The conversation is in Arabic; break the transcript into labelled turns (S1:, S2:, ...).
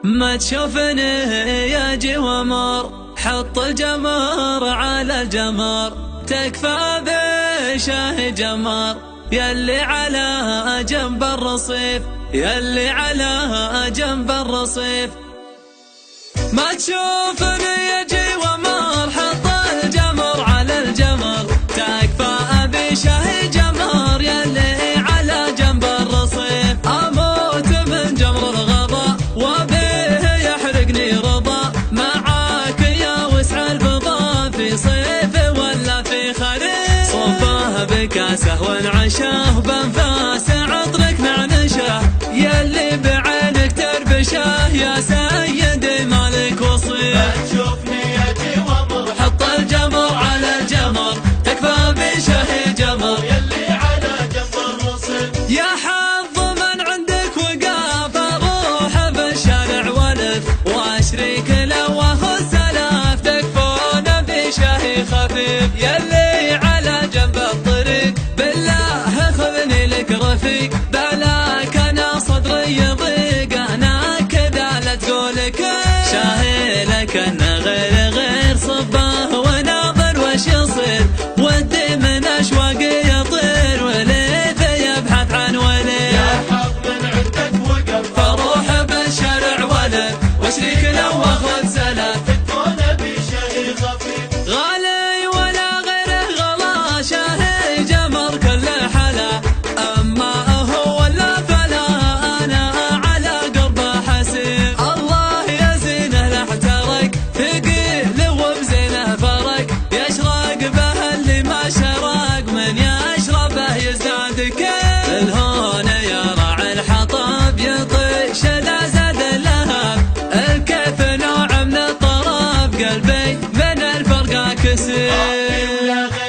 S1: ما تشوفني يجي ومر، حط الجمر على الجمر، تكفى بشه جمر، يلي على جنب الرصيف، يلي على جنب الرصيف. ما تشوفني يجي ومر، حط الجمر على الجمر، تكفى بشه جمر، يلي على جنب الرصيف. اموت من جمر الغضا وبه يحرقني رضا، معاك يا وسع الفضا، في صيف ولا في خريف. صفاه بكاسه وانعشاه، بانفاسه عطرك نعنشه، يلي بعينك تربشه، يا سيدي مالك وصيف.
S2: ما تشوفني يجي ومر،
S1: حط الجمر على الجمر، تكفى بشه جمر،
S2: يلي على جنب الرصيف.
S1: يا حظ من عندك وقاف، اروح بالشارع والف، واشريك لوه السلاف، تكفون بشه خفيف، يلي على جنب الطريق، بالله خذني لك رفيق، بلاك انا صدري يضيق، انا كذا لا تقولك شاهلك انه غير صباه وناظر وش يصير، ودي من اشواقي يطير، وليث يبحث عن وليد.
S2: يا حظ من عندك وقف،
S1: فروح بالشارع ولد، واشريك لو واخذ سلف،
S2: تكفون بشه خفيف.
S1: غالي ولا غيره غلا، شاهي جمر كل حلا، اما هو ولا فلا، انا على قربه حسيب. الله يزينه لا احترق، ثقيل وبزينه فرق، يشرق به اللي ما شرق، من يشربه يزداد كيف. الهون يا راعي الحطب، يطيش لا زاد اللهب، الكيف نوع من الطرب، قلبي من الفرقه كسر.